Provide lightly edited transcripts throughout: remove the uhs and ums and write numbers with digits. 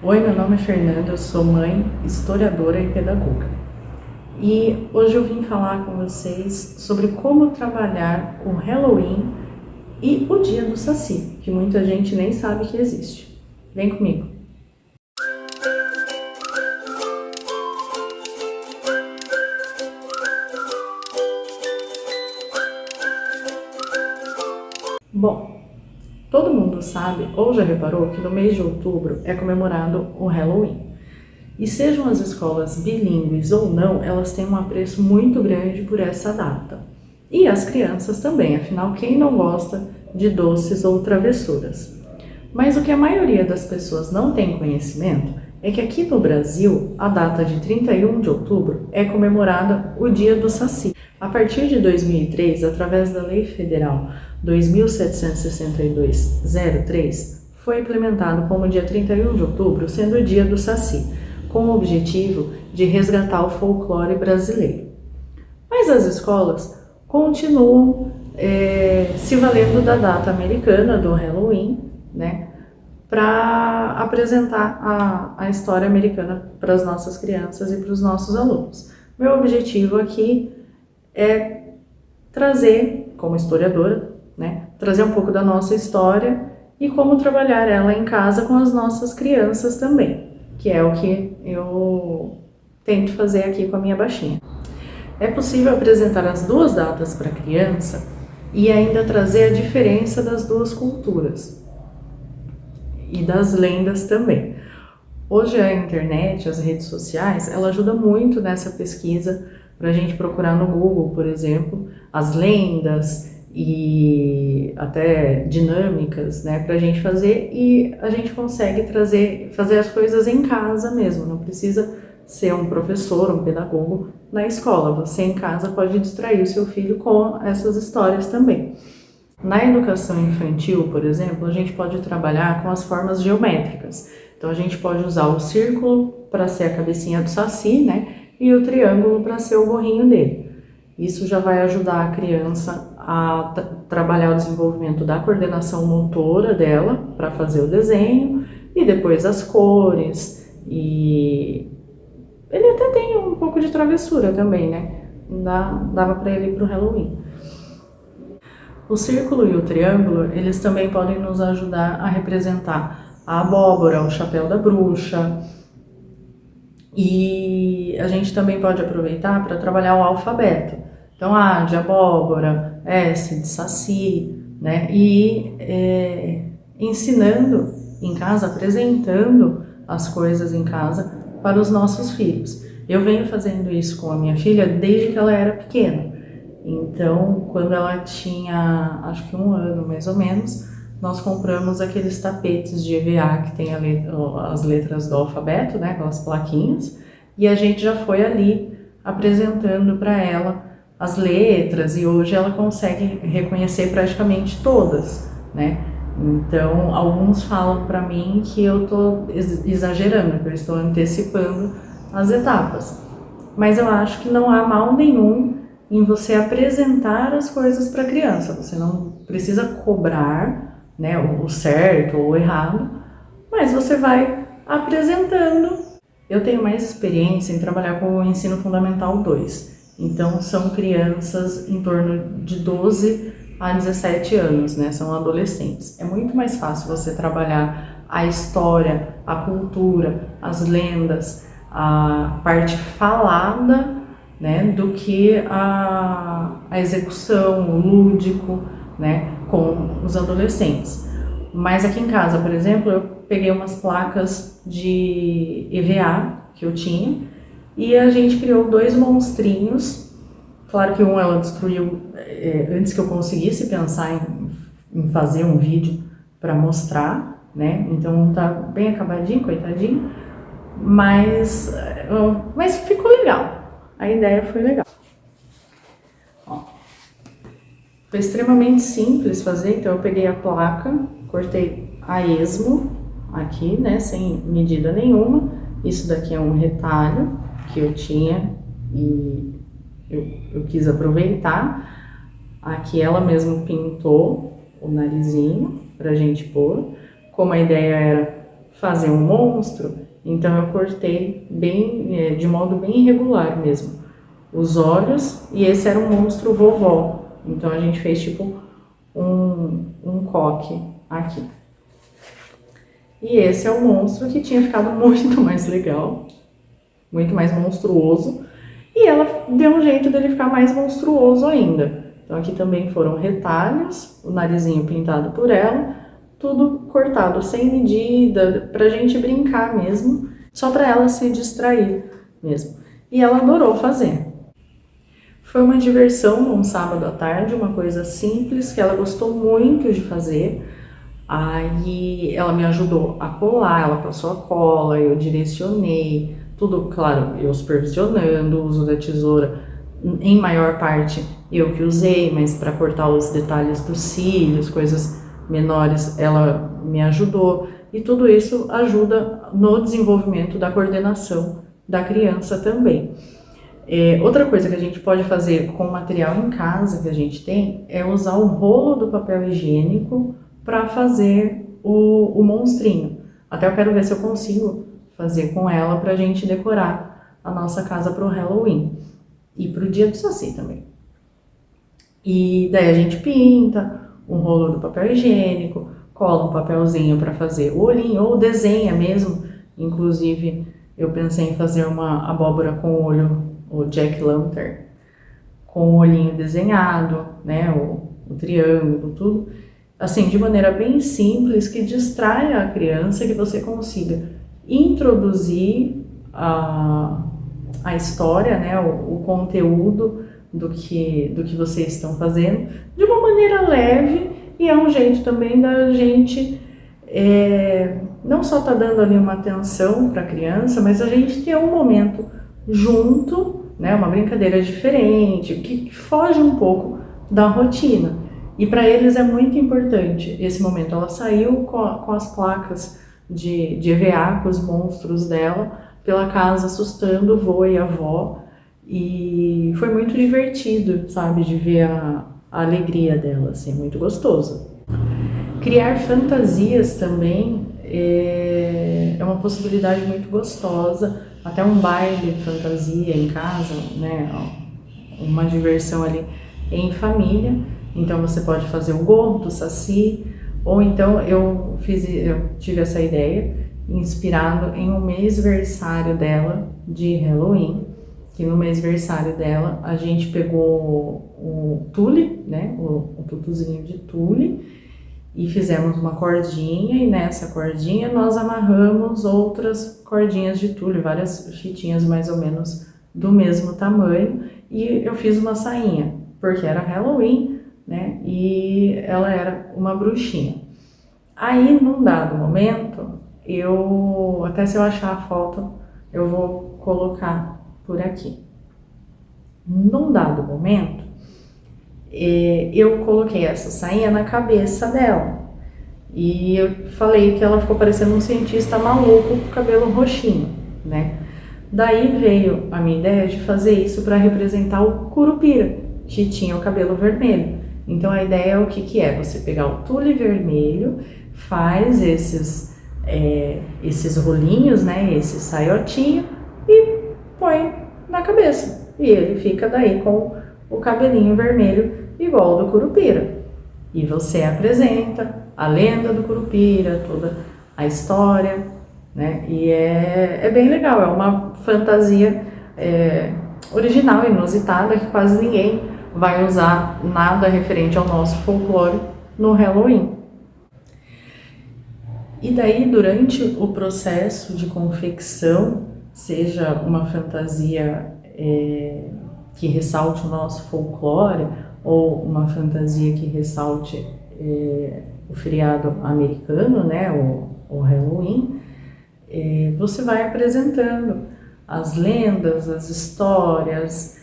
Oi, meu nome é Fernanda, eu sou mãe, historiadora e pedagoga. E hoje eu vim falar com vocês sobre como trabalhar o Halloween e o Dia do Saci, que muita gente nem sabe que existe. Vem comigo! Bom, todo mundo sabe ou já reparou que no mês de outubro é comemorado o Halloween. E sejam as escolas bilíngues ou não, elas têm um apreço muito grande por essa data. E as crianças também, afinal, quem não gosta de doces ou travessuras? Mas o que a maioria das pessoas não tem conhecimento é que aqui no Brasil, a data de 31 de outubro é comemorada o Dia do Saci. A partir de 2003, através da Lei Federal 2762-03, foi implementado como dia 31 de outubro sendo o Dia do Saci, com o objetivo de resgatar o folclore brasileiro. Mas as escolas continuam se valendo da data americana do Halloween, né, para apresentar a história americana para as nossas crianças e para os nossos alunos. Meu objetivo aqui é trazer, como historiadora, né, trazer um pouco da nossa história e como trabalhar ela em casa com as nossas crianças também, que é o que eu tento fazer aqui com a minha baixinha. É possível apresentar as duas datas para a criança e ainda trazer a diferença das duas culturas e das lendas também. Hoje a internet, as redes sociais, ela ajuda muito nessa pesquisa para a gente procurar no Google, por exemplo, as lendas e até dinâmicas, né, para a gente fazer, e a gente consegue fazer as coisas em casa mesmo, não precisa ser um professor, um pedagogo na escola. Você em casa pode distrair o seu filho com essas histórias também. Na educação infantil, por exemplo, a gente pode trabalhar com as formas geométricas. Então a gente pode usar o círculo para ser a cabecinha do saci, né? E o triângulo para ser o gorrinho dele. Isso já vai ajudar a criança a trabalhar o desenvolvimento da coordenação motora dela para fazer o desenho e depois as cores. E ele até tem um pouco de travessura também, né? Dava para ele ir para o Halloween. O círculo e o triângulo, eles também podem nos ajudar a representar a abóbora, o chapéu da bruxa. E a gente também pode aproveitar para trabalhar o alfabeto. Então, A de abóbora, S de saci, né? E ensinando em casa, apresentando as coisas em casa para os nossos filhos. Eu venho fazendo isso com a minha filha desde que ela era pequena. Então, quando ela tinha, acho que 1 ano mais ou menos, nós compramos aqueles tapetes de EVA que tem as letras do alfabeto, né, aquelas plaquinhas, e a gente já foi ali apresentando para ela as letras, e hoje ela consegue reconhecer praticamente todas, né? Então, alguns falam para mim que eu estou exagerando, que eu estou antecipando as etapas. Mas eu acho que não há mal nenhum em você apresentar as coisas para a criança. Você não precisa cobrar, né, o certo ou o errado, mas você vai apresentando. Eu tenho mais experiência em trabalhar com o ensino fundamental 2. Então, são crianças em torno de 12 a 17 anos, né? São adolescentes. É muito mais fácil você trabalhar a história, a cultura, as lendas, a parte falada, né, do que a execução, o lúdico, né, com os adolescentes. Mas aqui em casa, por exemplo, eu peguei umas placas de EVA que eu tinha e a gente criou 2 monstrinhos. Claro que um ela destruiu antes que eu conseguisse pensar em fazer um vídeo para mostrar, né? Então tá bem acabadinho, coitadinho, mas ficou legal. A ideia foi legal. Ó, foi extremamente simples fazer, então eu peguei a placa, cortei a esmo aqui, né, sem medida nenhuma. Isso daqui é um retalho que eu tinha e eu quis aproveitar. Aqui ela mesmo pintou o narizinho pra gente pôr. Como a ideia era fazer um monstro, então eu cortei bem, de modo bem irregular mesmo, os olhos, e esse era um monstro vovó. Então a gente fez tipo um coque aqui. E esse é o monstro que tinha ficado muito mais legal, muito mais monstruoso, e ela deu um jeito dele ficar mais monstruoso ainda. Então aqui também foram retalhos, o narizinho pintado por ela, tudo cortado sem medida, pra gente brincar mesmo, só pra ela se distrair mesmo. E ela adorou fazer. Foi uma diversão num sábado à tarde, uma coisa simples que ela gostou muito de fazer. Aí ela me ajudou a colar, ela passou a cola, eu direcionei, tudo, claro, eu supervisionando, o uso da tesoura, em maior parte eu que usei, mas para cortar os detalhes dos cílios, coisas menores, ela me ajudou. E tudo isso ajuda no desenvolvimento da coordenação da criança também. Outra coisa que a gente pode fazer com o material em casa que a gente tem é usar o rolo do papel higiênico para fazer o monstrinho. Até eu quero ver se eu consigo fazer com ela para a gente decorar a nossa casa para o Halloween e para o dia do Saci também. E daí a gente pinta um rolo do papel higiênico, cola um papelzinho para fazer o olhinho, ou desenha mesmo. Inclusive eu pensei em fazer uma abóbora com o olho, o Jack Lantern, com o olhinho desenhado, né, o triângulo, tudo, assim, de maneira bem simples, que distraia a criança, que você consiga introduzir a história, né, o conteúdo do que vocês estão fazendo, de uma maneira leve, e é um jeito também da gente não só tá dando ali uma atenção para a criança, mas a gente ter um momento junto, né, uma brincadeira diferente, que foge um pouco da rotina. E para eles é muito importante esse momento. Ela saiu com as placas de EVA, com os monstros dela, pela casa assustando o vô e a avó. E foi muito divertido, sabe, de ver a alegria dela, assim, muito gostoso. Criar fantasias também é uma possibilidade muito gostosa, até um baile de fantasia em casa, né, uma diversão ali em família. Então você pode fazer o gorro do Saci, ou então eu tive essa ideia inspirado em um mêsversário dela de Halloween, que no mêsversário dela a gente pegou o tule, né, o tutuzinho de tule, e fizemos uma cordinha, e nessa cordinha nós amarramos outras cordinhas de tule, várias fitinhas mais ou menos do mesmo tamanho, e eu fiz uma sainha, porque era Halloween, né, e ela era uma bruxinha. Aí, num dado momento, até se eu achar a foto, eu vou colocar por aqui. Num dado momento, eu coloquei essa sainha na cabeça dela. E eu falei que ela ficou parecendo um cientista maluco com o cabelo roxinho, né? Daí veio a minha ideia de fazer isso para representar o Curupira, que tinha o cabelo vermelho. Então a ideia é o que é? Você pegar o tule vermelho, faz esses rolinhos, né? Esse saiotinho e põe na cabeça. E ele fica daí com o cabelinho vermelho igual ao do Curupira. E você apresenta a lenda do Curupira, toda a história, né? E é bem legal, é uma fantasia original, inusitada, que quase ninguém vai usar nada referente ao nosso folclore no Halloween. E daí, durante o processo de confecção, seja uma fantasia que ressalte o nosso folclore, ou uma fantasia que ressalte o feriado americano, né, o Halloween, você vai apresentando as lendas, as histórias,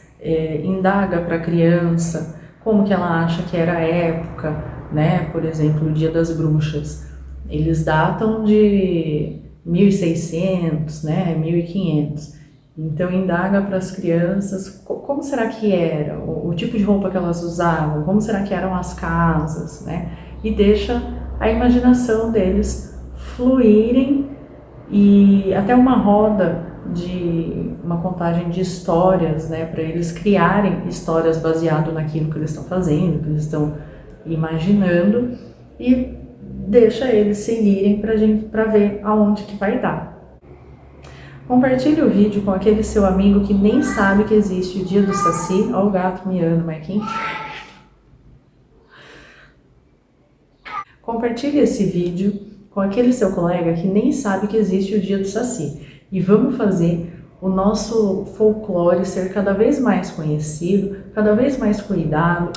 indaga para a criança como que ela acha que era a época, né, por exemplo, o Dia das Bruxas. Eles datam de 1600, né, 1500. Então indaga para as crianças como será que era, o tipo de roupa que elas usavam, como será que eram as casas, né? E deixa a imaginação deles fluírem e até uma roda de uma contagem de histórias, né, para eles criarem histórias baseado naquilo que eles estão fazendo, que eles estão imaginando, e deixa eles seguirem para ver aonde que vai dar. Compartilhe o vídeo com aquele seu amigo que nem sabe que existe o dia do Saci. Olha o gato miando, mas que inferno. Compartilhe esse vídeo com aquele seu colega que nem sabe que existe o dia do Saci. E vamos fazer o nosso folclore ser cada vez mais conhecido, cada vez mais cuidado